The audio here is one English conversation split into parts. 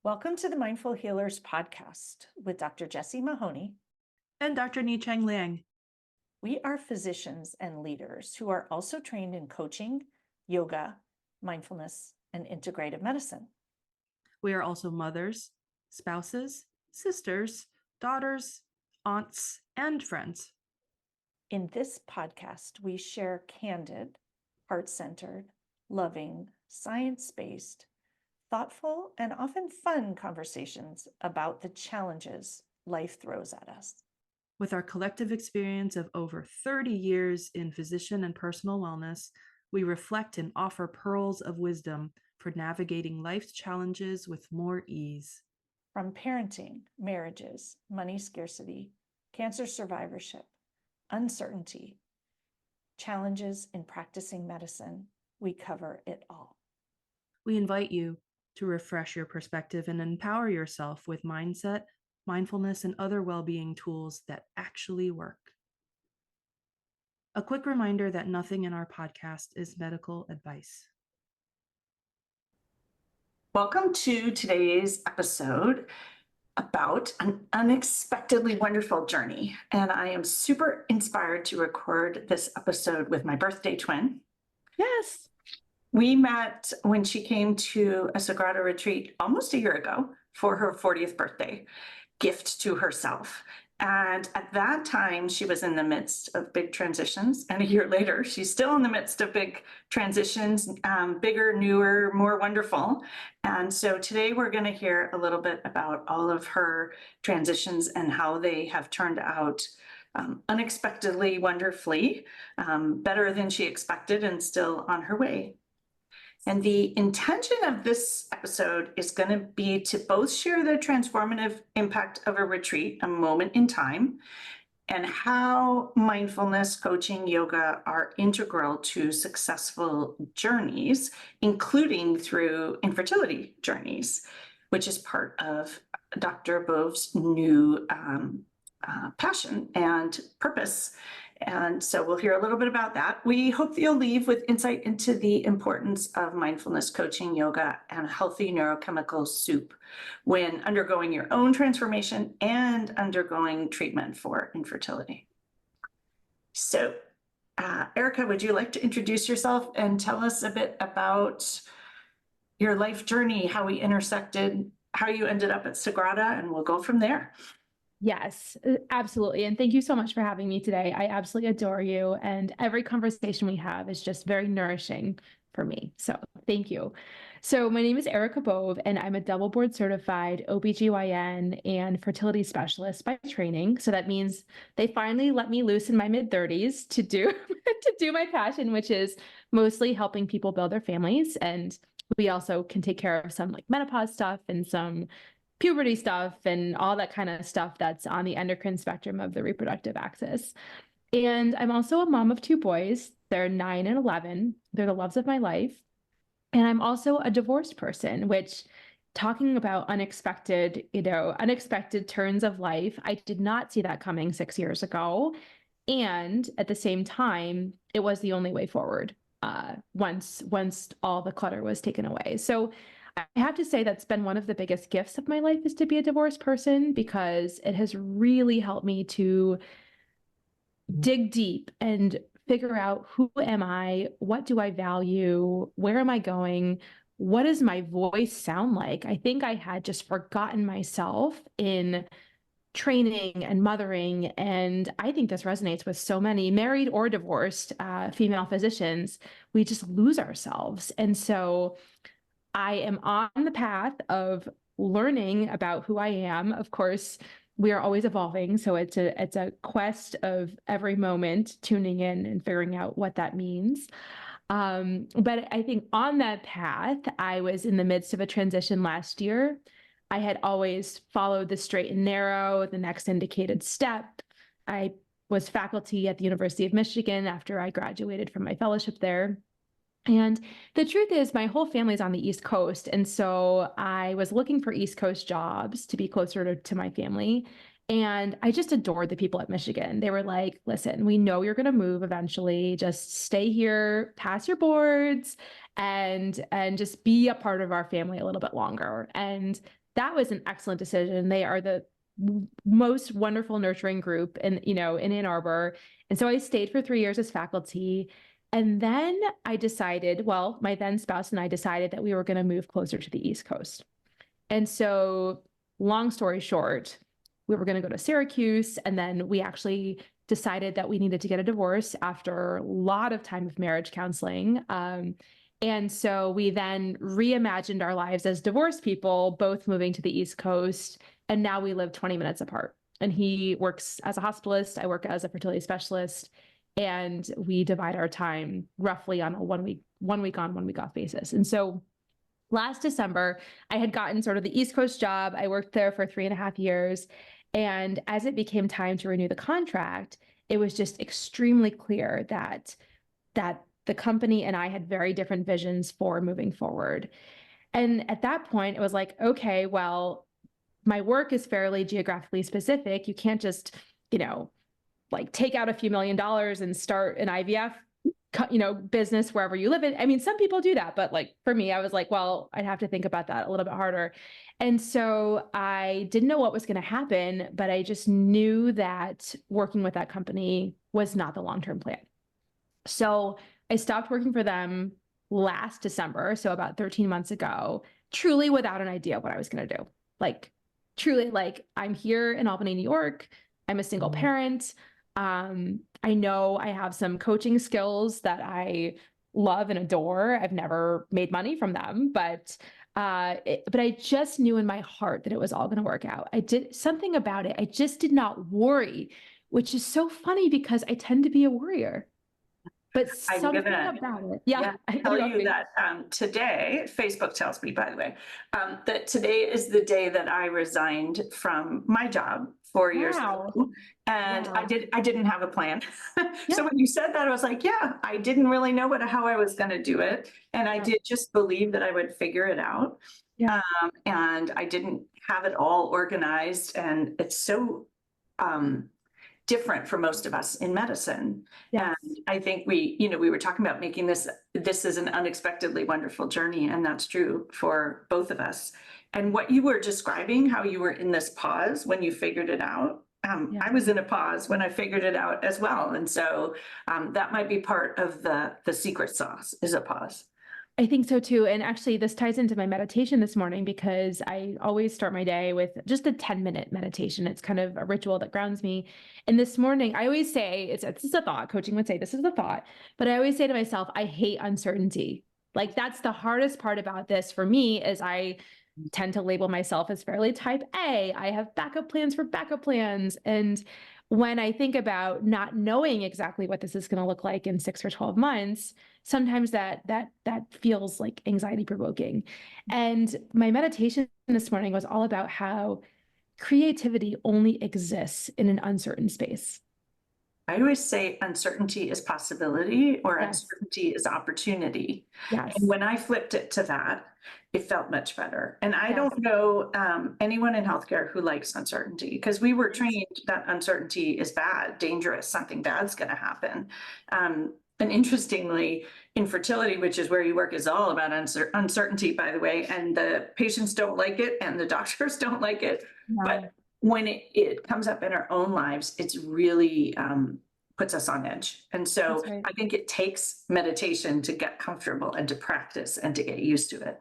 Welcome to the Mindful Healers podcast with Dr. Jessie Mahoney and Dr. Ni-Cheng Liang. We are physicians and leaders who are also trained in coaching, yoga, mindfulness, and integrative medicine. We are also mothers, spouses, sisters, daughters, aunts, and friends. In this podcast, we share candid, heart-centered, loving, science-based, thoughtful, and often fun conversations about the challenges life throws at us. With our collective experience of over 30 years in physician and personal wellness, we reflect and offer pearls of wisdom for navigating life's challenges with more ease. From parenting, marriages, money scarcity, cancer survivorship, uncertainty, challenges in practicing medicine, we cover it all. We invite you to refresh your perspective and empower yourself with mindset, mindfulness, and other well-being tools that actually work. A quick reminder that nothing in our podcast is medical advice. Welcome to today's episode about an unexpectedly wonderful journey. And I am super inspired to record this episode with my birthday twin. Yes. We met when she came to a Sagrada retreat almost a year ago for her 40th birthday, gift to herself. And at that time, she was in the midst of big transitions. And a year later, she's still in the midst of big transitions, bigger, newer, more wonderful. And so today we're going to hear a little bit about all of her transitions and how they have turned out unexpectedly, wonderfully, better than she expected and still on her way. And the intention of this episode is going to be to both share the transformative impact of a retreat, a moment in time, and how mindfulness, coaching, yoga are integral to successful journeys, including through infertility journeys, which is part of Dr. Bove's new passion and purpose. And so we'll hear a little bit about that. We hope that you'll leave with insight into the importance of mindfulness, coaching, yoga, and healthy neurochemical soup when undergoing your own transformation and undergoing treatment for infertility. So, Erica, would you like to introduce yourself and tell us a bit about your life journey, how we intersected, how you ended up at Sagrada, and we'll go from there. Yes, absolutely. And thank you so much for having me today. I absolutely adore you. And every conversation we have is just very nourishing for me. So thank you. So my name is Erica Bove, and I'm a double board certified OBGYN and fertility specialist by training. So that means they finally let me loose in my mid-30s to do my passion, which is mostly helping people build their families. And we also can take care of some like menopause stuff and some puberty stuff and all that kind of stuff that's on the endocrine spectrum of the reproductive axis. And I'm also a mom of two boys. They're 9 and 11. They're the loves of my life. And I'm also a divorced person, which, talking about unexpected turns of life, I did not see that coming 6 years ago. And at the same time, it was the only way forward once all the clutter was taken away. So I have to say that's been one of the biggest gifts of my life, is to be a divorced person, because it has really helped me to dig deep and figure out, who am I? What do I value? Where am I going? What does my voice sound like? I think I had just forgotten myself in training and mothering. And I think this resonates with so many married or divorced female physicians. We just lose ourselves. And so I am on the path of learning about who I am. Of course, we are always evolving. So it's a quest of every moment tuning in and figuring out what that means. But I think on that path, I was in the midst of a transition last year. I had always followed the straight and narrow, the next indicated step. I was faculty at the University of Michigan after I graduated from my fellowship there. And the truth is, my whole family's on the East Coast. And so I was looking for East Coast jobs to be closer to my family. And I just adored the people at Michigan. They were like, listen, we know you're going to move eventually. Just stay here, pass your boards, and just be a part of our family a little bit longer. And that was an excellent decision. They are the most wonderful, nurturing group in, in Ann Arbor. And so I stayed for 3 years as faculty. And then I decided, well, my then spouse and I decided that we were going to move closer to the East Coast. And so, long story short, we were going to go to Syracuse. And then we actually decided that we needed to get a divorce after a lot of time of marriage counseling. And so we then reimagined our lives as divorced people, both moving to the East Coast. And now we live 20 minutes apart. And he works as a hospitalist. I work as a fertility specialist. And we divide our time roughly on a 1 week on, 1 week off basis. And so last December, I had gotten sort of the East Coast job. I worked there for 3.5 years. And as it became time to renew the contract, it was just extremely clear that the company and I had very different visions for moving forward. And at that point, it was like, okay, well, my work is fairly geographically specific. You can't just, like take out a few $1 million and start an IVF, business wherever you live in. I mean, some people do that, but like for me, I was like, well, I'd have to think about that a little bit harder. And so I didn't know what was going to happen, but I just knew that working with that company was not the long-term plan. So I stopped working for them last December, so about 13 months ago, truly without an idea what I was going to do. Like truly, like I'm here in Albany, New York. I'm a single parent. I know I have some coaching skills that I love and adore. I've never made money from them, but I just knew in my heart that it was all going to work out. I did something about it. I just did not worry, which is so funny because I tend to be a worrier. But something about it. Yeah. I tell you that today, Facebook tells me, by the way, that today is the day that I resigned from my job 4 years ago. And I didn't have a plan. So when you said that, I was like, yeah, I didn't really know how I was going to do it. And I did just believe that I would figure it out. And I didn't have it all organized. And it's so different for most of us in medicine. And I think we were talking about making this is an unexpectedly wonderful journey. And that's true for both of us. And what you were describing, how you were in this pause when you figured it out. I was in a pause when I figured it out as well. And so that might be part of the secret sauce, is a pause. I think so too. And actually this ties into my meditation this morning because I always start my day with just a 10-minute meditation. It's kind of a ritual that grounds me. And this morning I always say, this is a thought, coaching would say, this is the thought, but I always say to myself, I hate uncertainty. Like that's the hardest part about this for me is I tend to label myself as fairly type A. I have backup plans for backup plans. And when I think about not knowing exactly what this is going to look like in 6 or 12 months, sometimes that feels like anxiety provoking. And my meditation this morning was all about how creativity only exists in an uncertain space. I always say uncertainty is possibility or uncertainty is opportunity. And when I flipped it to that, it felt much better. And I don't know anyone in healthcare who likes uncertainty because we were trained that uncertainty is bad, dangerous, something bad's going to happen. And interestingly, infertility, which is where you work, is all about uncertainty, by the way, and the patients don't like it and the doctors don't like it. But when it comes up in our own lives, it's really puts us on edge. And so I think it takes meditation to get comfortable and to practice and to get used to it.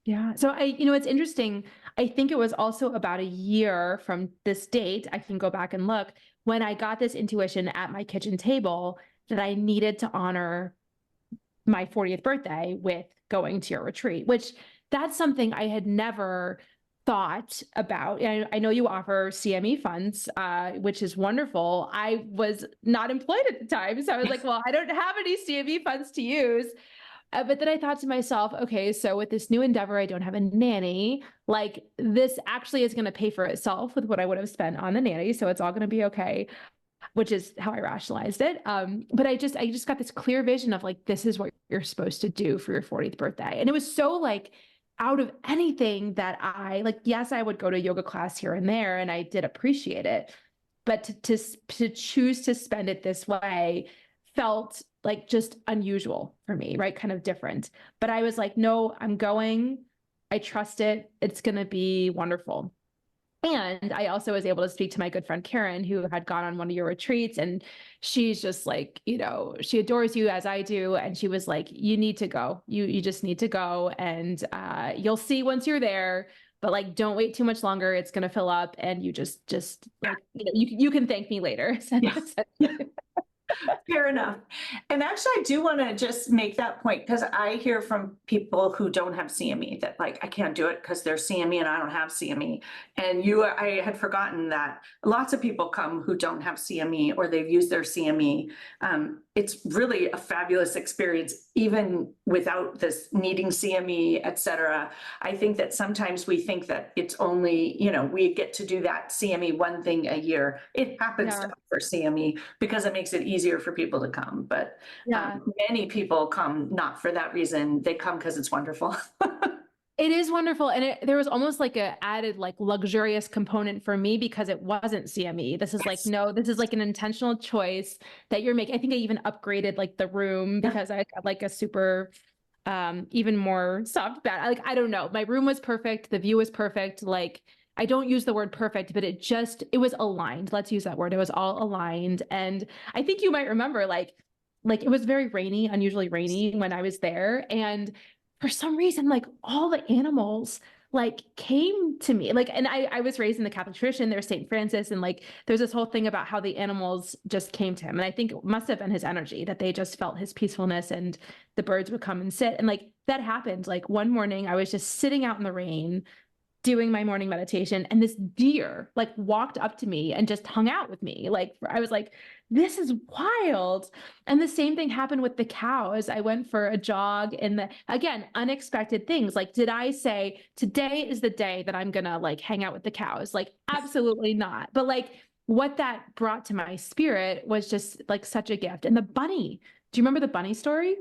Yeah. So it's interesting. I think it was also about a year from this date, I can go back and look, when I got this intuition at my kitchen table that I needed to honor my 40th birthday with going to your retreat, which that's something I had never thought about. And I know you offer CME funds, which is wonderful. I was not employed at the time. So I was like, well, I don't have any CME funds to use. But then I thought to myself, okay, so with this new endeavor, I don't have a nanny. Like this actually is going to pay for itself with what I would have spent on the nanny. So it's all going to be okay, which is how I rationalized it. But I just got this clear vision of like, this is what you're supposed to do for your 40th birthday. And it was so like out of anything that I like, yes, I would go to yoga class here and there, and I did appreciate it. But to choose to spend it this way felt like just unusual for me, right? Kind of different. But I was like, no, I'm going. I trust it. It's going to be wonderful. And I also was able to speak to my good friend Karen, who had gone on one of your retreats. And she's just like, you know, she adores you as I do. And she was like, you need to go. You just need to go. And you'll see once you're there. But like, don't wait too much longer. It's going to fill up. And you just like, you know, you can thank me later. Yeah. Fair enough. And actually, I do want to just make that point, because I hear from people who don't have CME that like, I can't do it because they're CME and I don't have CME. And I had forgotten that lots of people come who don't have CME, or they've used their CME. It's really a fabulous experience, even without this needing CME, et cetera. I think that sometimes we think that it's only, you know, we get to do that CME one thing a year. It happens to offer CME because it makes it easier for people to come. But many people come not for that reason. They come because it's wonderful. It is wonderful. And there was almost like a added like luxurious component for me because it wasn't CME. This is like, no, this is like an intentional choice that you're making. I think I even upgraded like the room because I got like a super, even more soft bed. Like, I don't know. My room was perfect. The view was perfect. Like, I don't use the word perfect, but it was aligned. Let's use that word. It was all aligned. And I think you might remember like it was very rainy, unusually rainy when I was there. And for some reason, like all the animals like came to me, like, and I was raised in the Catholic tradition. There's St. Francis, and like there's this whole thing about how the animals just came to him. And I think it must have been his energy that they just felt his peacefulness, and the birds would come and sit. And like that happened. Like one morning I was just sitting out in the rain doing my morning meditation, and this deer like walked up to me and just hung out with me. Like I was like, this is wild. And the same thing happened with the cows. I went for a jog, and again, unexpected things. Like, did I say today is the day that I'm gonna like hang out with the cows? Like, absolutely not. But like what that brought to my spirit was just like such a gift. And the bunny, do you remember the bunny story?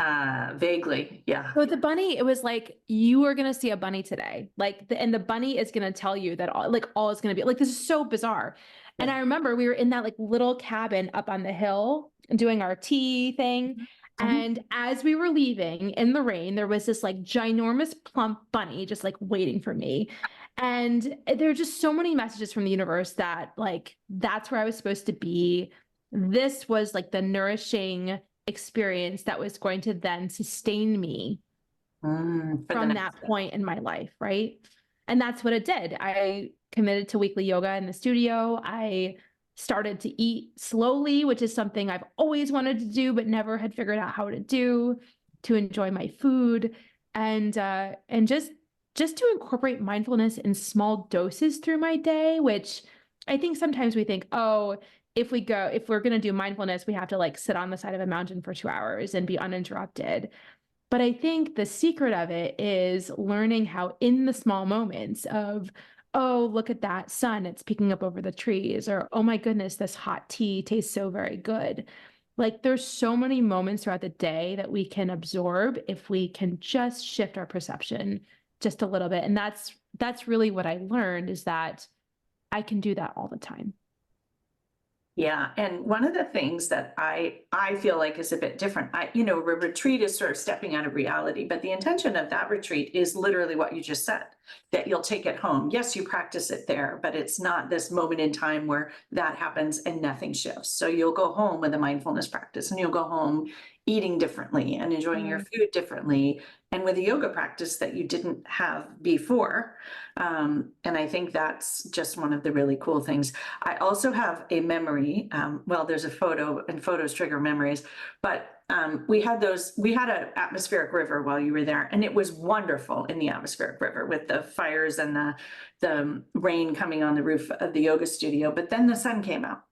Vaguely, yeah. So the bunny, it was like, you are going to see a bunny today. Like, and the bunny is going to tell you that all is going to be like, this is so bizarre. And I remember we were in that like little cabin up on the hill doing our tea thing. And as we were leaving in the rain, there was this like ginormous plump bunny just like waiting for me. And there are just so many messages from the universe that like, that's where I was supposed to be. This was like the nourishing experience that was going to then sustain me from that point in my life, right? And that's what it did. I committed to weekly yoga in the studio. I started to eat slowly, which is something I've always wanted to do, but never had figured out how to do, to enjoy my food, and just to incorporate mindfulness in small doses through my day, which I think sometimes we think, oh, if we're going to do mindfulness, we have to like sit on the side of a mountain for 2 hours and be uninterrupted. But I think the secret of it is learning how in the small moments of, oh, look at that sun, it's peeking up over the trees, or, oh my goodness, this hot tea tastes so very good. Like there's so many moments throughout the day that we can absorb if we can just shift our perception just a little bit. And that's really what I learned, is that I can do that all the time. Yeah. And one of the things that I feel like is a bit different, a retreat is sort of stepping out of reality, but the intention of that retreat is literally what you just said, that you'll take it home. Yes, you practice it there, but it's not this moment in time where that happens and nothing shifts. So you'll go home with a mindfulness practice, and you'll go home eating differently and enjoying your food differently, and with a yoga practice that you didn't have before. And I think that's just one of the really cool things. I also have a memory. Well, there's a photo, and photos trigger memories, but we had an atmospheric river while you were there, and it was wonderful in the atmospheric river with the fires and the rain coming on the roof of the yoga studio. But then the sun came out.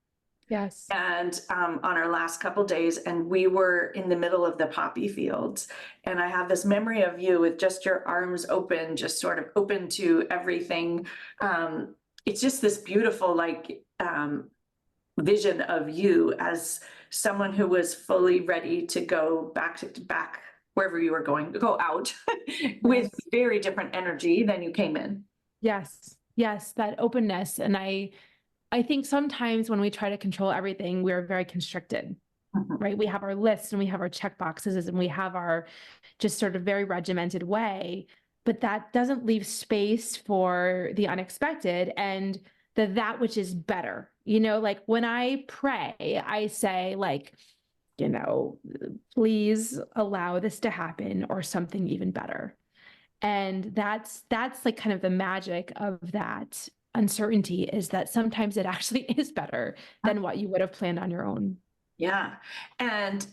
Yes. And on our last couple days, and we were in the middle of the poppy fields, and I have this memory of you with just your arms open, just sort of open to everything. It's just this beautiful, like, vision of you as someone who was fully ready to go back wherever you were going to go out with very different energy than you came in. Yes, that openness. And I think sometimes when we try to control everything, we're very constricted, right? We have our lists and we have our check boxes, and we have our just sort of very regimented way. but that doesn't leave space for the unexpected and that which is better. Like when I pray, I say like, please allow this to happen or something even better. And that's like kind of the magic of that uncertainty, is that sometimes it actually is better than what you would have planned on your own. Yeah. And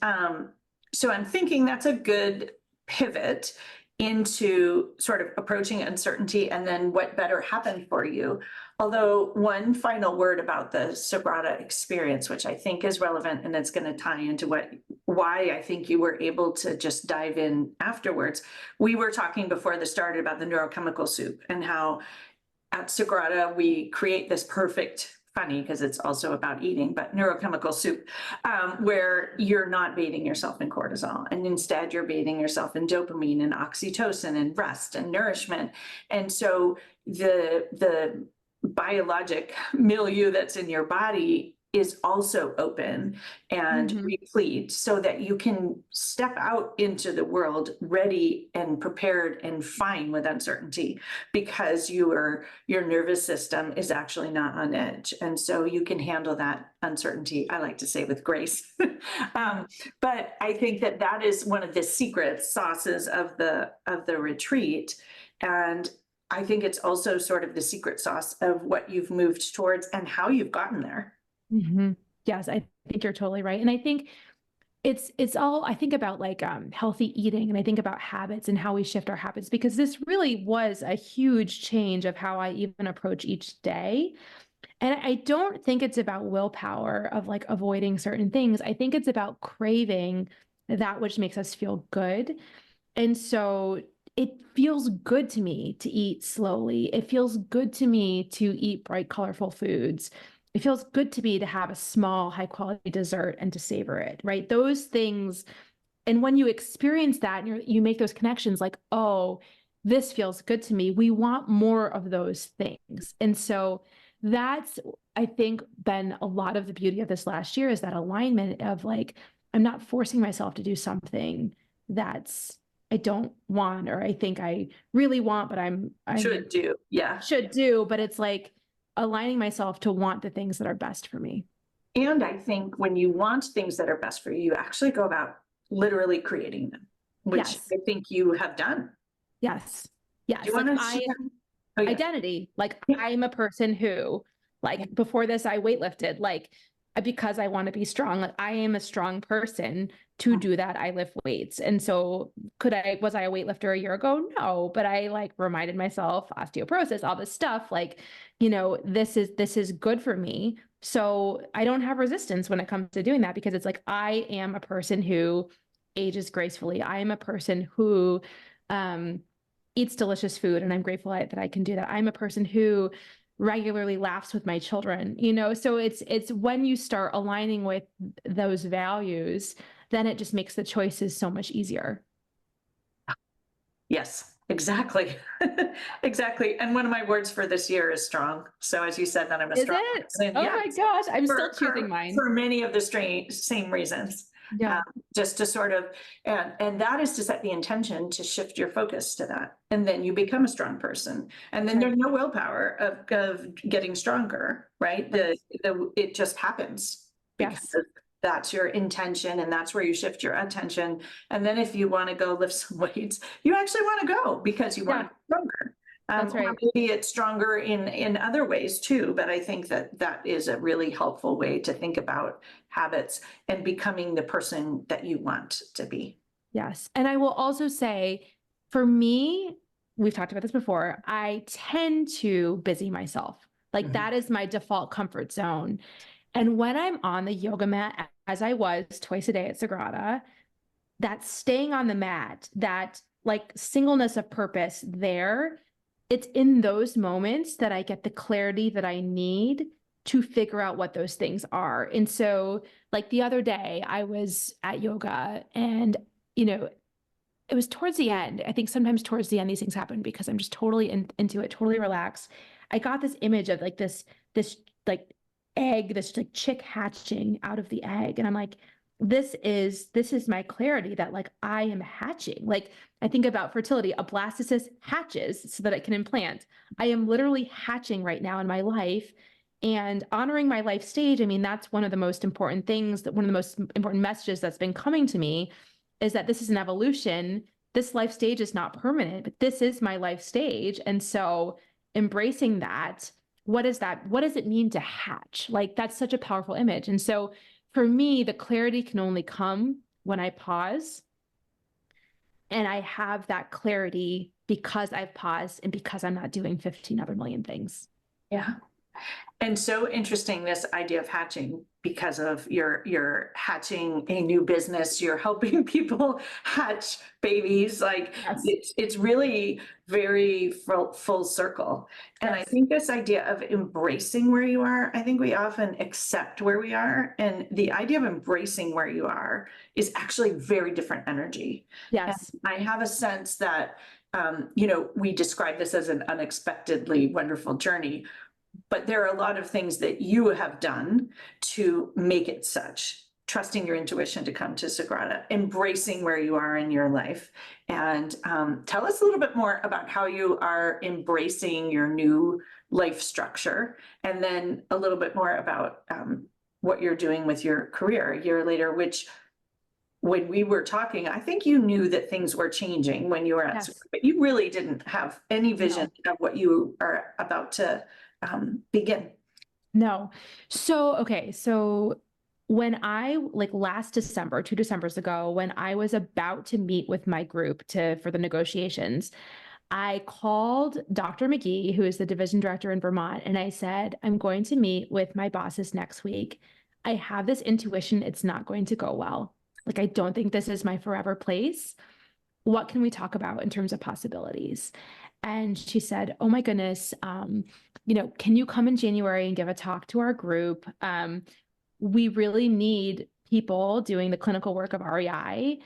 so I'm thinking that's a good pivot into sort of approaching uncertainty and then what better happened for you. Although one final word about the Sagrada experience, which I think is relevant, and it's going to tie into why I think you were able to just dive in afterwards. We were talking before this started about the neurochemical soup and how at Sagrada we create this perfect, funny because it's also about eating, but neurochemical soup, where you're not bathing yourself in cortisol, and instead you're bathing yourself in dopamine and oxytocin and rest and nourishment. And so the biologic milieu that's in your body is also open and replete, so that you can step out into the world ready and prepared and fine with uncertainty, because your nervous system is actually not on edge. And so you can handle that uncertainty, I like to say, with grace. But I think that is one of the secret sauces of the retreat. And I think it's also sort of the secret sauce of what you've moved towards and how you've gotten there. Yes, I think you're totally right. And I think it's all, I think about like healthy eating, and I think about habits and how we shift our habits, because this really was a huge change of how I even approach each day. And I don't think it's about willpower of like avoiding certain things. I think it's about craving that which makes us feel good. And so it feels good to me to eat slowly. It feels good to me to eat bright, colorful foods. It feels good to me to have a small, high quality dessert and to savor it, right? Those things. And when you experience that and you make those connections like, oh, this feels good to me, we want more of those things. And so that's, I think, been a lot of the beauty of this last year, is that alignment of like, I'm not forcing myself to do something that's I don't want, or I think I really want, but I should do. Yeah. Should do. But it's like aligning myself to want the things that are best for me. And I think when you want things that are best for you, you actually go about literally creating them, which I think you have done. Yes. Yes. Do you want to identity. Like I'm a person who, like before this, I weightlifted, like because I want to be strong. Like I am a strong person. To do that, I lift weights. And so was I a weightlifter a year ago? No, but I like reminded myself osteoporosis, all this stuff, like, this is good for me. So I don't have resistance when it comes to doing that, because it's like, I am a person who ages gracefully. I am a person who, eats delicious food, and I'm grateful that I can do that. I'm a person who regularly laughs with my children, so it's when you start aligning with those values, then it just makes the choices so much easier. Yes, exactly. Exactly. And one of my words for this year is strong. So as you said, that I'm a strong person. Oh my gosh, I'm still choosing mine. For many of the same reasons. Yeah. Just to sort of, and that is to set the intention to shift your focus to that. And then you become a strong person. And then there's no willpower of getting stronger, right? It just happens. Because that's your intention, and that's where you shift your attention. And then if you want to go lift some weights, you actually want to go because you want to be stronger. That's right. Maybe it's stronger in other ways too, but I think that is a really helpful way to think about habits and becoming the person that you want to be. Yes. And I will also say, for me, we've talked about this before, I tend to busy myself. Like that is my default comfort zone. And when I'm on the yoga mat, as I was twice a day at Sagrada, that staying on the mat, that like singleness of purpose there, it's in those moments that I get the clarity that I need to figure out what those things are. And so like the other day I was at yoga, and, it was towards the end. I think sometimes towards the end, these things happen because I'm just totally into it, totally relaxed. I got this image of like this like egg, this like chick hatching out of the egg. And I'm like, this is my clarity that like I am hatching. Like I think about fertility, a blastocyst hatches so that it can implant. I am literally hatching right now in my life, and honoring my life stage. I mean, that's one of the most important things, that one of the most important messages that's been coming to me is that this is an evolution. This life stage is not permanent, but this is my life stage. And so embracing that, what is that? What does it mean to hatch? Like that's such a powerful image. And so for me, the clarity can only come when I pause. And I have that clarity because I've paused and because I'm not doing 15 other million things. Yeah. And so interesting, this idea of hatching, because of you're hatching a new business, you're helping people hatch babies. Like Yes. it's really very full circle. And I Yes. think this idea of embracing where you are, I think we often accept where we are. And the idea of embracing where you are is actually very different energy. Yes. And I have a sense that, we describe this as an unexpectedly wonderful journey. But there are a lot of things that you have done to make it such, trusting your intuition to come to Sagrada, embracing where you are in your life. And tell us a little bit more about how you are embracing your new life structure, and then a little bit more about what you're doing with your career a year later, which when we were talking, I think you knew that things were changing when you were at Yes. Sagrada, but you really didn't have any vision of what you are about to begin. No. So, okay. So when I like last December, 2 Decembers ago, when I was about to meet with my group for the negotiations, I called Dr. McGee, who is the division director in Vermont, and I said, I'm going to meet with my bosses next week. I have this intuition it's not going to go well. Like, I don't think this is my forever place. What can we talk about in terms of possibilities? And she said, oh my goodness, can you come in January and give a talk to our group? We really need people doing the clinical work of REI.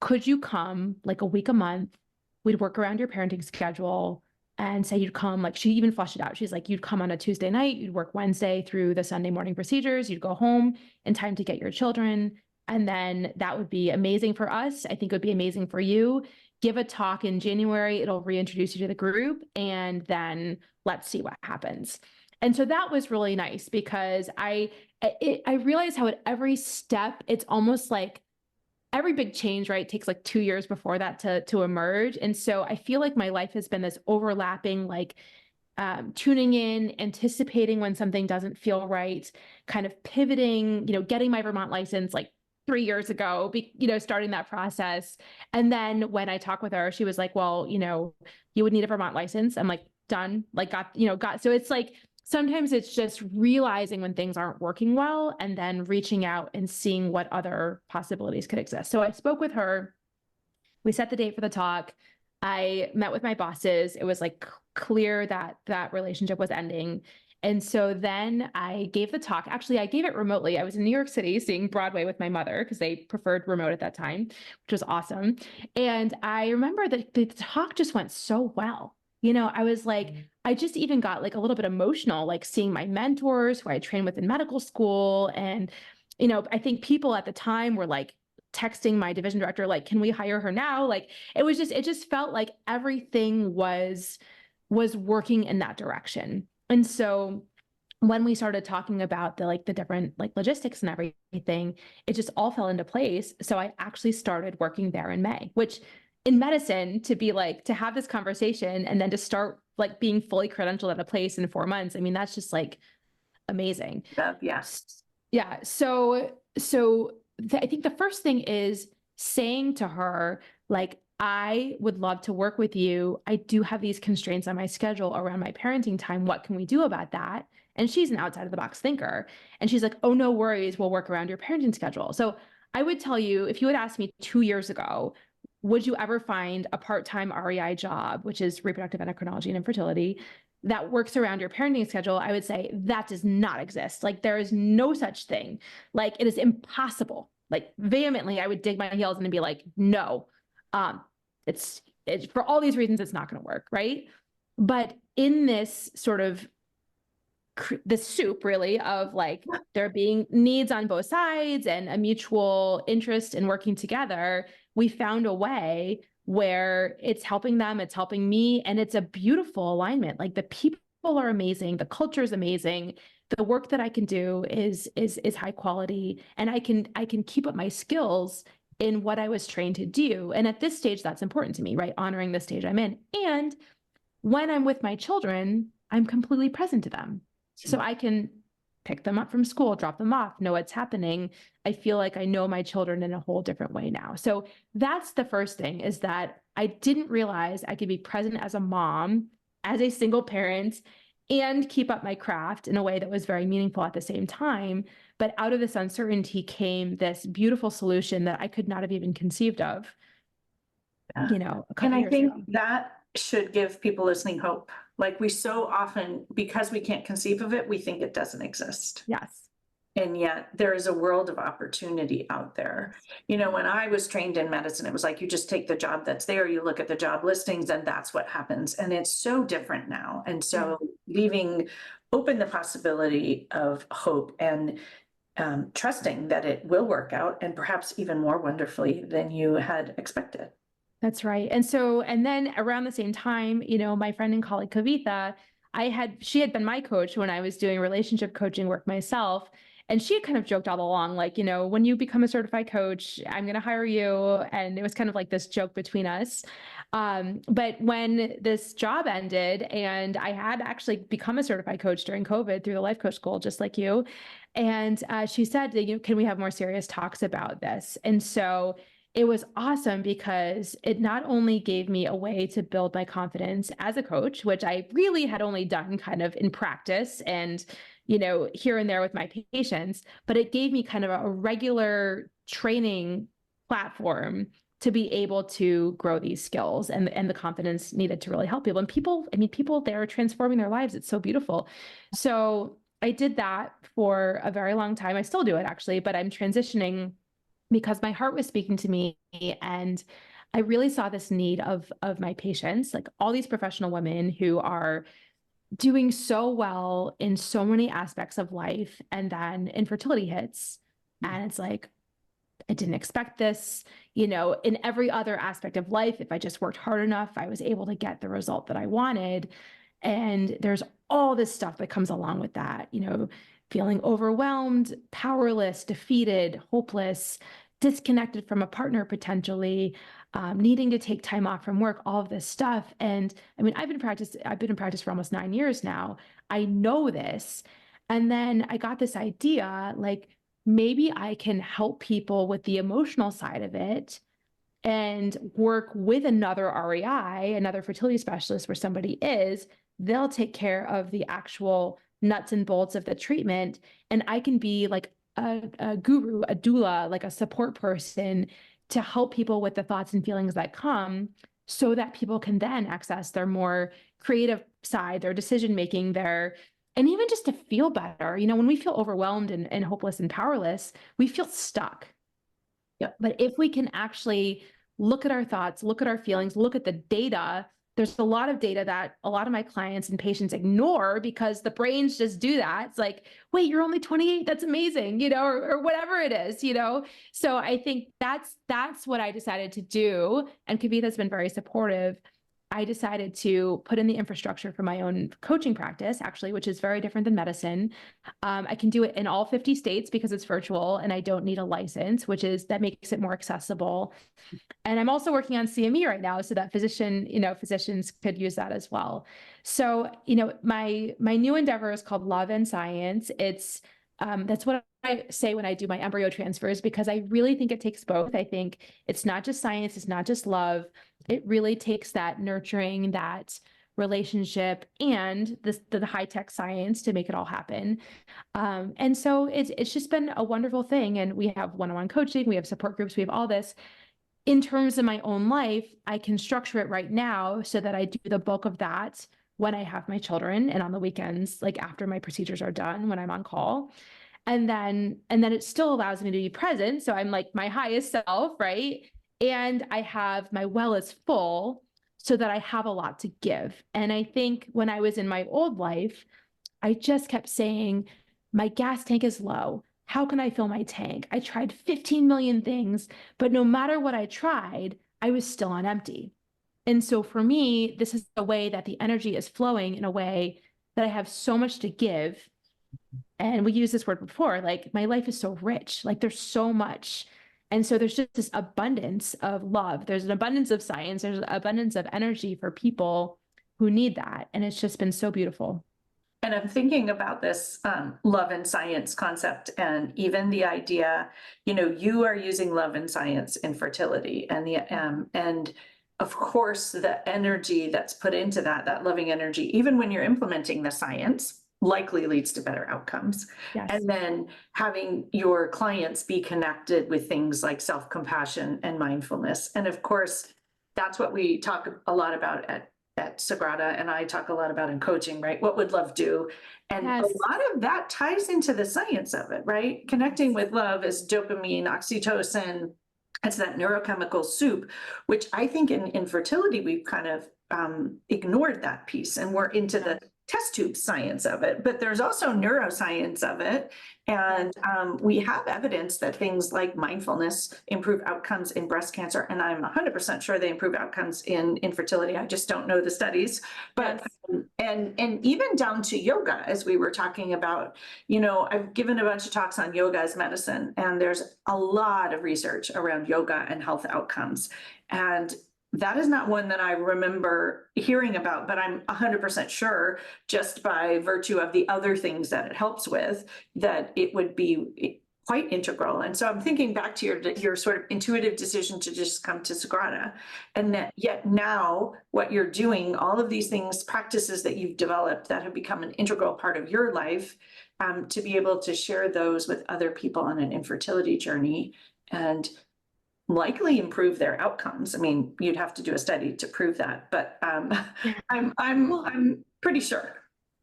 Could you come like a week a month? We'd work around your parenting schedule and say you'd come, like she even fleshed it out. She's like, you'd come on a Tuesday night, you'd work Wednesday through the Sunday morning procedures, you'd go home in time to get your children. And then that would be amazing for us. I think it would be amazing for you. Give a talk in January. It'll reintroduce you to the group, and then let's see what happens. And so that was really nice because I realized how at every step, it's almost like every big change, right, takes like 2 years before that to emerge. And so I feel like my life has been this overlapping, like tuning in, anticipating when something doesn't feel right, kind of pivoting, getting my Vermont license like 3 years ago, starting that process. And then when I talked with her, she was like, well, you would need a Vermont license. I'm like, done, like got. So it's like, sometimes it's just realizing when things aren't working well and then reaching out and seeing what other possibilities could exist. So I spoke with her. We set the date for the talk. I met with my bosses. It was like clear that that relationship was ending. And so then I gave the talk. Actually, I gave it remotely. I was in New York City seeing Broadway with my mother because they preferred remote at that time, which was awesome. And I remember that the talk just went so well. I was like, I just even got like a little bit emotional, like seeing my mentors who I trained with in medical school. And, I think people at the time were like texting my division director, like, can we hire her now? Like, it just felt like everything was working in that direction. And so when we started talking about the different like logistics and everything, it just all fell into place. So I actually started working there in May, which in medicine, to have this conversation and then to start like being fully credentialed at a place in 4 months, I mean, that's just like amazing. Yes. Yeah. So I think the first thing is saying to her, like, I would love to work with you. I do have these constraints on my schedule around my parenting time. What can we do about that? And she's an outside of the box thinker. And she's like, oh, no worries. We'll work around your parenting schedule. So I would tell you, if you had asked me 2 years ago, would you ever find a part-time REI job, which is reproductive endocrinology and infertility, that works around your parenting schedule? I would say that does not exist. Like, there is no such thing. Like, it is impossible. Like, vehemently, I would dig my heels in and be like, no, it's for all these reasons, it's not going to work. Right. But in this sort of this soup really of like there being needs on both sides and a mutual interest in working together, we found a way where it's helping them, it's helping me, and it's a beautiful alignment. Like the people are amazing, the culture is amazing, the work that I can do is high quality, and I can keep up my skills in what I was trained to do. And at this stage, that's important to me, right? Honoring the stage I'm in. And when I'm with my children, I'm completely present to them. So I can pick them up from school, drop them off, know what's happening. I feel like I know my children in a whole different way now. So that's the first thing, is that I didn't realize I could be present as a mom, as a single parent, and keep up my craft in a way that was very meaningful at the same time. But out of this uncertainty came this beautiful solution that I could not have even conceived of, Yeah. you know, a And couple I years think ago. that should give people listening hope. Like we so often, because we can't conceive of it, we think it doesn't exist. Yes. And yet there is a world of opportunity out there. You know, when I was trained in medicine, it was like, you just take the job that's there, you look at the job listings, and that's what happens. And it's so different now. And so leaving open the possibility of hope and trusting that it will work out, and perhaps even more wonderfully than you had expected. That's right. And so, and then around the same time, you know, my friend and colleague Kavitha, she had been my coach when I was doing relationship coaching work myself. And she had kind of joked all along, like, you know, when you become a certified coach, I'm going to hire you. And it was kind of like this joke between us. But when this job ended, and I had actually become a certified coach during COVID through the life coach school, just like you. And she said, you know, can we have more serious talks about this? And so it was awesome, because it not only gave me a way to build my confidence as a coach, which I really had only done kind of in practice and, you know, here and there with my patients, but it gave me kind of a regular training platform to be able to grow these skills and the confidence needed to really help people. And people, I mean, people, they're transforming their lives. It's so beautiful. So I did that for a very long time. I still do it actually, but I'm transitioning because my heart was speaking to me, and I really saw this need of my patients, like all these professional women who are doing so well in so many aspects of life, and then infertility hits, and it's like, I didn't expect this, you know, in every other aspect of life. If I just worked hard enough, I was able to get the result that I wanted. And there's all this stuff that comes along with that, you know, feeling overwhelmed, powerless, defeated, hopeless, disconnected from a partner potentially, needing to take time off from work, all of this stuff. And I mean, I've been in practice for almost 9 years now. I know this. And then I got this idea, like, maybe I can help people with the emotional side of it and work with another REI, another fertility specialist where somebody is. They'll take care of the actual nuts and bolts of the treatment. And I can be like a guru, a doula, like a support person to help people with the thoughts and feelings that come, so that people can then access their more creative side, their decision making, and even just to feel better. You know, when we feel overwhelmed and hopeless and powerless, we feel stuck. Yep. But if we can actually look at our thoughts, look at our feelings, look at the data, there's a lot of data that a lot of my clients and patients ignore because the brains just do that. It's like, wait, you're only 28. That's amazing, you know, or whatever it is, you know? So I think that's what I decided to do. And Kavitha's been very supportive. I decided to put in the infrastructure for my own coaching practice, actually, which is very different than medicine. I can do it in all 50 states because it's virtual and I don't need a license, that makes it more accessible. And I'm also working on CME right now so that physicians could use that as well. So, you know, my new endeavor is called Love and Science. That's what I say when I do my embryo transfers, because I really think it takes both. I think it's not just science, it's not just love. It really takes that nurturing, that relationship, and the high-tech science to make it all happen. And so it's just been a wonderful thing. And we have one-on-one coaching, we have support groups, we have all this. In terms of my own life, I can structure it right now so that I do the bulk of that when I have my children and on the weekends, like after my procedures are done, when I'm on call. And then it still allows me to be present. So I'm like my highest self, right? And I have my well is full so that I have a lot to give. And I think when I was in my old life, I just kept saying, my gas tank is low. How can I fill my tank? I tried 15 million things, but no matter what I tried, I was still on empty. And so for me, this is a way that the energy is flowing in a way that I have so much to give. And we used this word before, like my life is so rich, like there's so much. And so there's just this abundance of love. There's an abundance of science. There's an abundance of energy for people who need that. And it's just been so beautiful. And I'm thinking about this love and science concept, and even the idea, you are using love and science in fertility, and of course the energy that's put into that loving energy, even when you're implementing the science, likely leads to better outcomes. Yes. And then having your clients be connected with things like self-compassion and mindfulness. And of course, that's what we talk a lot about at Sagrada, and I talk a lot about in coaching, right? What would love do? And Yes. a lot of that ties into the science of it, right? Connecting with love is dopamine, oxytocin. It's that neurochemical soup, which I think in infertility, we've kind of ignored that piece, and we're into the test tube science of it, but there's also neuroscience of it. And we have evidence that things like mindfulness improve outcomes in breast cancer. And I'm 100% sure they improve outcomes in infertility. I just don't know the studies, but, and even down to yoga, as we were talking about, I've given a bunch of talks on yoga as medicine, and there's a lot of research around yoga and health outcomes. And that is not one that I remember hearing about, but I'm 100% sure, just by virtue of the other things that it helps with, that it would be quite integral. And so I'm thinking back to your sort of intuitive decision to just come to Sagrada, and that yet now what you're doing, all of these things, practices that you've developed that have become an integral part of your life, to be able to share those with other people on an infertility journey and likely improve their outcomes. I mean, you'd have to do a study to prove that, but I'm pretty sure.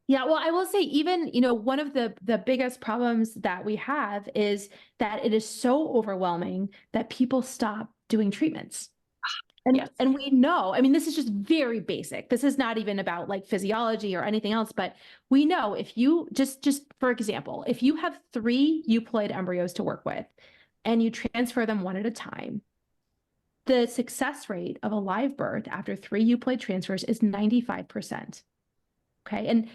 Yeah, well, I will say, even, one of the biggest problems that we have is that it is so overwhelming that people stop doing treatments. And, Yes. and we know, I mean, this is just very basic. This is not even about like physiology or anything else, but we know if you just for example, if you have 3 euploid embryos to work with and you transfer them one at a time, the success rate of a live birth after 3 euploid transfers is 95%. Okay. And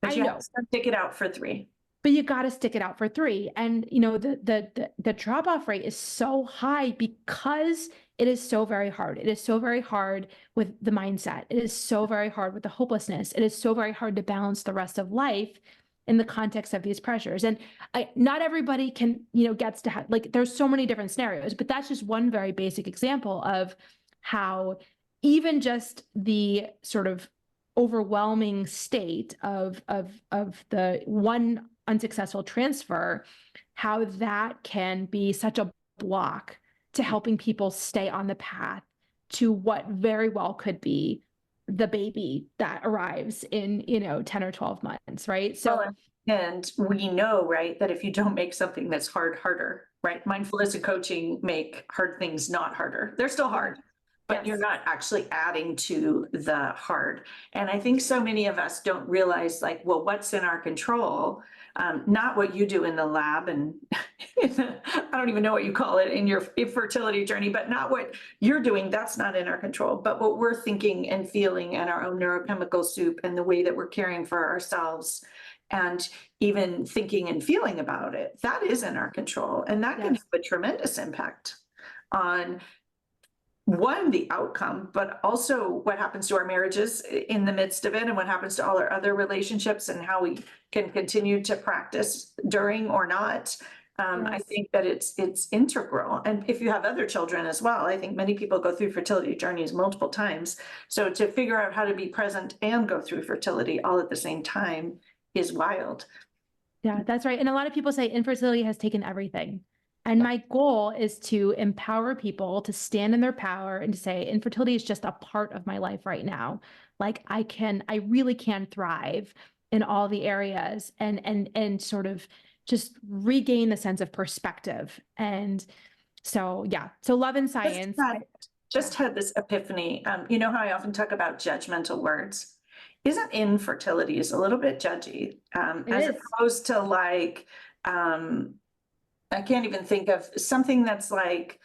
But I you know, have to stick it out for 3. but you got to stick it out for 3. And, the drop off rate is so high because it is so very hard. It is so very hard with the mindset. It is so very hard with the hopelessness. It is so very hard to balance the rest of life in the context of these pressures. And not everybody can, gets to have, like, there's so many different scenarios, but that's just one very basic example of how even just the sort of overwhelming state of the one unsuccessful transfer, how that can be such a block to helping people stay on the path to what very well could be the baby that arrives in 10 or 12 months, right? So and we know, right, that if you don't make something that's hard harder, right, mindfulness and coaching make hard things not harder. They're still hard, but you're not actually adding to the hard. And I think so many of us don't realize, like, well, what's in our control? Not what you do in the lab, and I don't even know what you call it in your infertility journey, but not what you're doing. That's not in our control. But what we're thinking and feeling, and our own neurochemical soup, and the way that we're caring for ourselves, and even thinking and feeling about it, that is in our control. And that can have a tremendous impact on, one, the outcome, but also what happens to our marriages in the midst of it, and what happens to all our other relationships, and how we can continue to practice during or not. I think that it's integral. And if you have other children as well, I think many people go through fertility journeys multiple times. So to figure out how to be present and go through fertility all at the same time is wild. Yeah, that's right. And a lot of people say infertility has taken everything. And my goal is to empower people to stand in their power and to say, infertility is just a part of my life right now. Like, I really can thrive in all the areas, and sort of just regain the sense of perspective. And so, yeah. So love and science. Just had this epiphany. You know how I often talk about judgmental words? isn't infertility, is a little bit judgy, It as is. opposed to like, I can't even think of something that's like,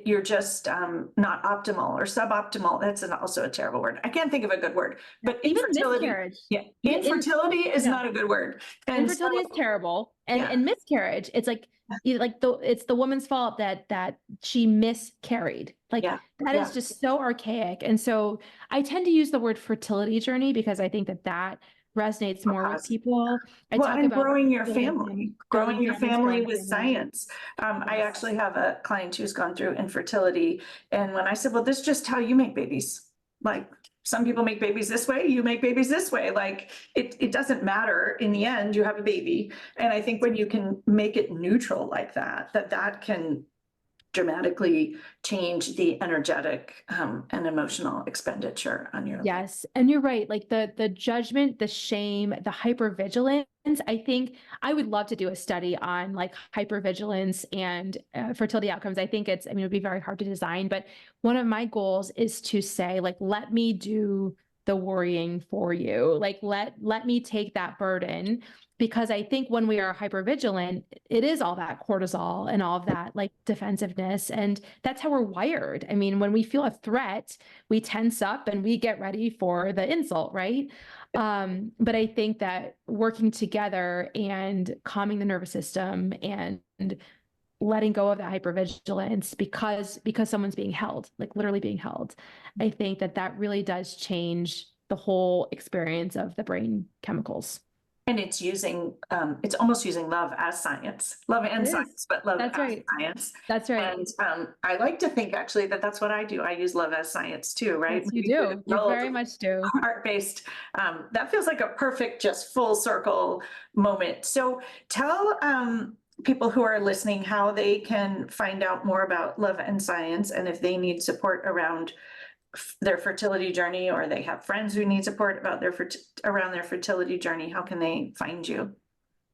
you're just not optimal or suboptimal. That's also a terrible word. I can't think of a good word, but Even infertility, miscarriage. yeah, In- infertility is yeah. not a good word. And Infertility is terrible, and Yeah. and miscarriage, it's like it's the woman's fault that she miscarried. Like Yeah, that is yeah. just so archaic. And so I tend to use the word fertility journey because I think that resonates more with people. I Well, talk and about growing your building family, building growing your families, family growing with families. science. I Yes. actually have a client who's gone through infertility. And when I said, well, this is just how you make babies. Like some people make babies this way, you make babies this way. Like it doesn't matter. In the end, you have a baby. And I think when you can make it neutral like that, that can dramatically change the energetic and emotional expenditure on your life. Yes. And you're right. Like the judgment, the shame, the hypervigilance. I think I would love to do a study on like hypervigilance and fertility outcomes. I think it would be very hard to design, but one of my goals is to say, like, let me do the worrying for you. Like, let me take that burden, because I think when we are hypervigilant, it is all that cortisol and all of that like defensiveness. And that's how we're wired. I mean, when we feel a threat, we tense up and we get ready for the insult, right? But I think that working together and calming the nervous system and letting go of that hypervigilance because someone's being held, like literally being held, I think that really does change the whole experience of the brain chemicals. And it's it's almost using love as science, love and science, but love That's as right. science. That's right. And I like to think actually that's what I do. I use love as science too, right? Yes, you do. You very much do. Art-based. That feels like a perfect, just full circle moment. So tell people who are listening how they can find out more about love and science, and if they need support around their fertility journey, or they have friends who need support about around their fertility journey, how can they find you?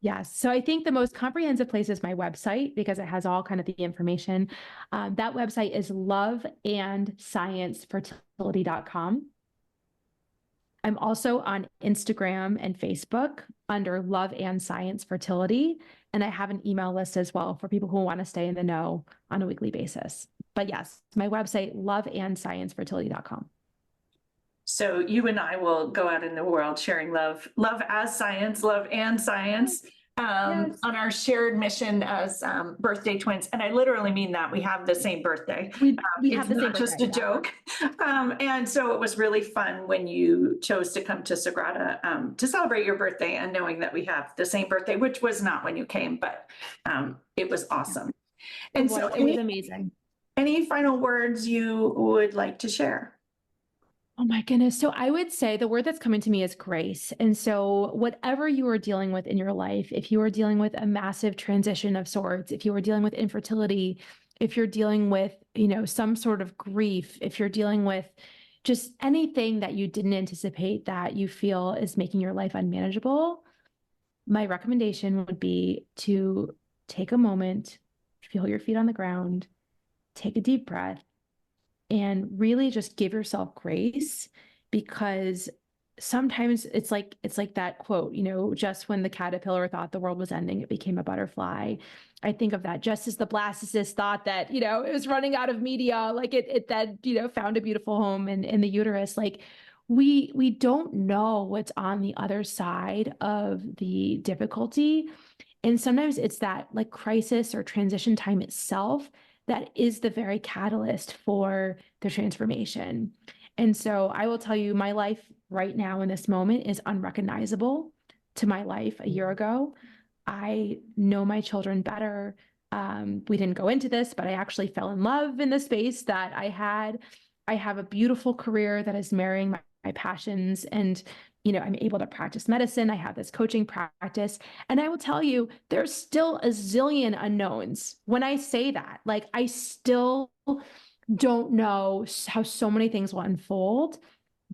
Yes. So I think the most comprehensive place is my website because it has all kind of the information. That website is loveandsciencefertility.com. I'm also on Instagram and Facebook under Love and Science Fertility. And I have an email list as well for people who want to stay in the know on a weekly basis. But yes, my website, loveandsciencefertility.com. So you and I will go out in the world sharing love as science, love and science, Yes. on our shared mission as birthday twins. And I literally mean that. We have the same birthday. We have the It's same not just birthday, a yeah. joke. And so it was really fun when you chose to come to Sagrada to celebrate your birthday, and knowing that we have the same birthday, which was not when you came, but it was awesome. And so It was amazing. any final words you would like to share? Oh my goodness. So I would say the word that's coming to me is grace. And so whatever you are dealing with in your life, if you are dealing with a massive transition of sorts, if you are dealing with infertility, if you're dealing with, some sort of grief, if you're dealing with just anything that you didn't anticipate that you feel is making your life unmanageable, my recommendation would be to take a moment, feel your feet on the ground, take a deep breath, and really just give yourself grace, because sometimes it's like that quote, just when the caterpillar thought the world was ending, it became a butterfly. I think of that just as the blastocyst thought that, it was running out of media, like it that, found a beautiful home in the uterus. Like we don't know what's on the other side of the difficulty. And sometimes it's that like crisis or transition time itself that is the very catalyst for the transformation. And so I will tell you, my life right now in this moment is unrecognizable to my life a year ago. I know my children better. We didn't go into this, but I actually fell in love in the space that I had. I have a beautiful career that is marrying my passions, and I'm able to practice medicine. I have this coaching practice. And I will tell you, there's still a zillion unknowns. When I say that, like, I still don't know how so many things will unfold,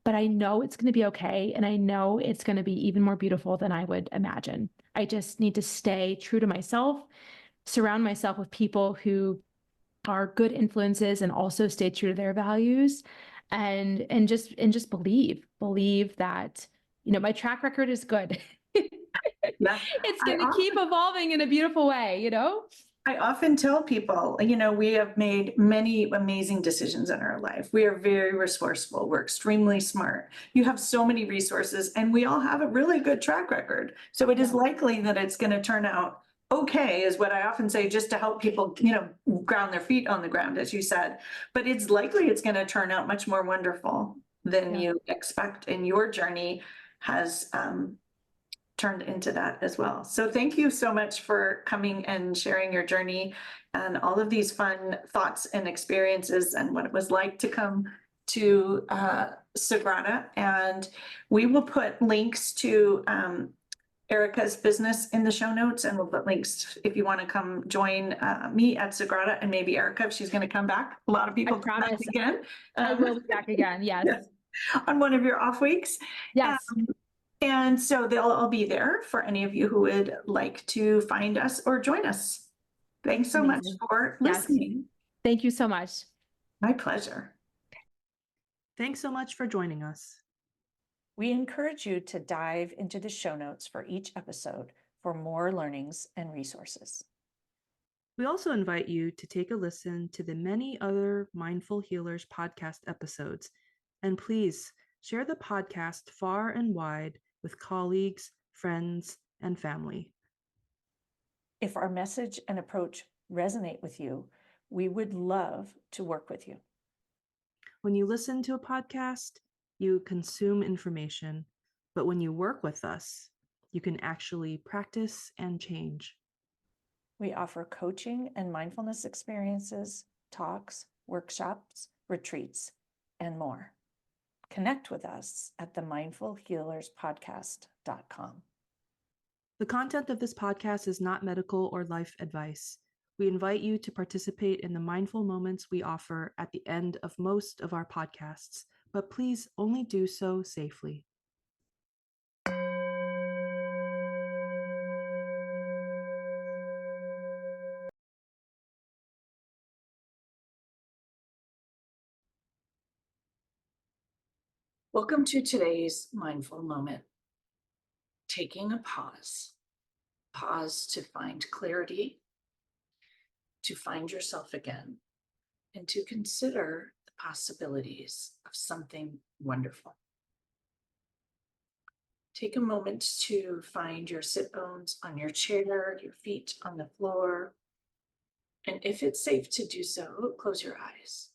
but I know it's going to be okay. And I know it's going to be even more beautiful than I would imagine. I just need to stay true to myself, surround myself with people who are good influences and also stay true to their values, and just believe that my track record is good. Yeah. It's going to keep evolving in a beautiful way. I often tell people, we have made many amazing decisions in our life. We are very resourceful. We're extremely smart. You have so many resources, and we all have a really good track record. So it is likely that it's going to turn out okay, is what I often say, just to help people, ground their feet on the ground, as you said. But it's likely it's going to turn out much more wonderful than you expect. And your journey has turned into that as well. So thank you so much for coming and sharing your journey and all of these fun thoughts and experiences and what it was like to come to Sagrada. And we will put links to Erica's business in the show notes, and we'll put links if you want to come join me at Sagrada, and maybe Erica, if she's going to come back. A lot of people come back again. I will be back again. Yes. On one of your off weeks. Yes. And so they'll all be there for any of you who would like to find us or join us. Thanks so much for listening. Thank you so much. My pleasure. Thanks so much for joining us. We encourage you to dive into the show notes for each episode for more learnings and resources. We also invite you to take a listen to the many other Mindful Healers podcast episodes. And please share the podcast far and wide with colleagues, friends, and family. If our message and approach resonate with you, we would love to work with you. When you listen to a podcast, you consume information, but when you work with us, you can actually practice and change. We offer coaching and mindfulness experiences, talks, workshops, retreats, and more. Connect with us at themindfulhealerspodcast.com. The content of this podcast is not medical or life advice. We invite you to participate in the mindful moments we offer at the end of most of our podcasts, but please only do so safely. Welcome to today's mindful moment. Taking a pause to find clarity, to find yourself again, and to consider the possibilities of something wonderful. Take a moment to find your sit bones on your chair, your feet on the floor, and if it's safe to do so, close your eyes.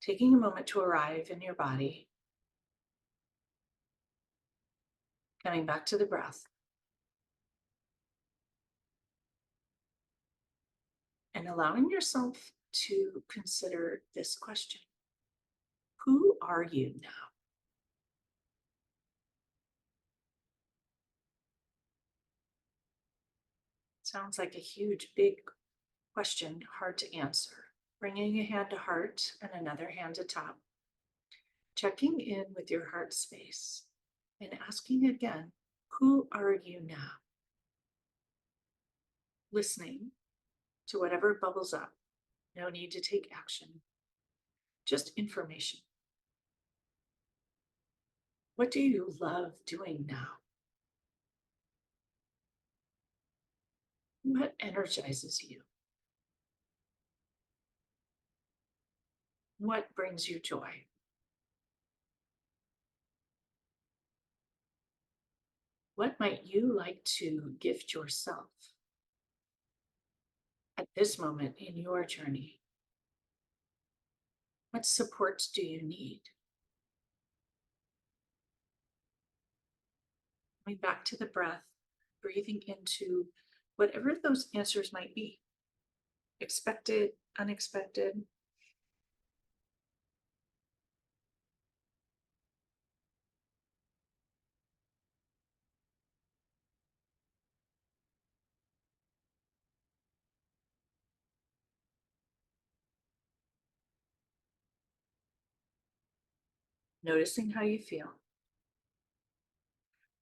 Taking a moment to arrive in your body, coming back to the breath, and allowing yourself to consider this question. Who are you now? Sounds like a huge, big question, hard to answer. Bringing a hand to heart and another hand to top. Checking in with your heart space and asking again, who are you now? Listening to whatever bubbles up. No need to take action, just information. What do you love doing now? What energizes you? What brings you joy? What might you like to gift yourself at this moment in your journey? What supports do you need? Coming back to the breath, breathing into whatever those answers might be. Expected, unexpected. Noticing how you feel.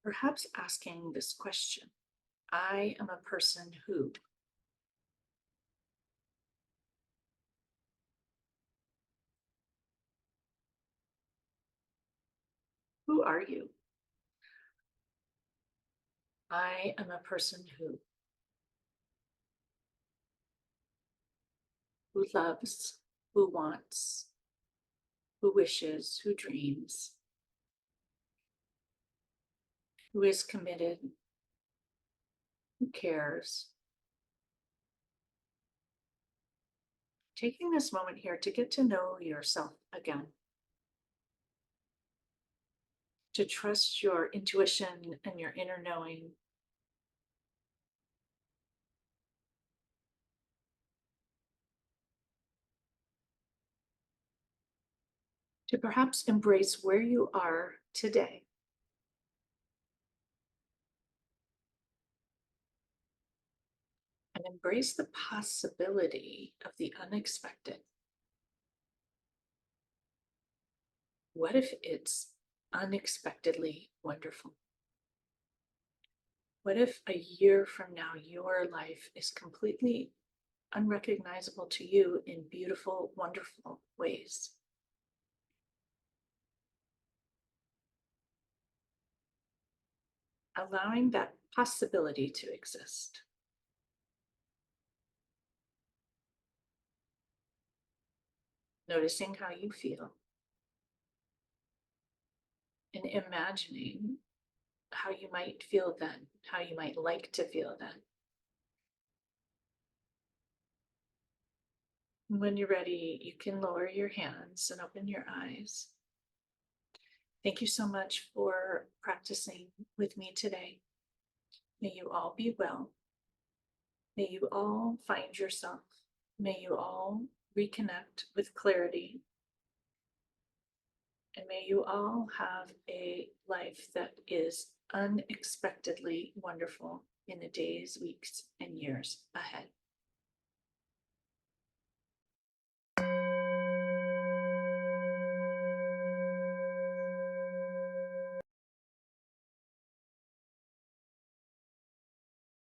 Perhaps asking this question, I am a person who. Who are you? I am a person who loves, who wants, who wishes, who dreams, who is committed, who cares. Taking this moment here to get to know yourself again, to trust your intuition and your inner knowing, to perhaps embrace where you are today. And embrace the possibility of the unexpected. What if it's unexpectedly wonderful? What if a year from now your life is completely unrecognizable to you in beautiful, wonderful ways? Allowing that possibility to exist. Noticing how you feel. And imagining how you might feel then, how you might like to feel then. When you're ready, you can lower your hands and open your eyes. Thank you so much for practicing with me today. May you all be well. May you all find yourself. May you all reconnect with clarity. And may you all have a life that is unexpectedly wonderful in the days, weeks, and years ahead.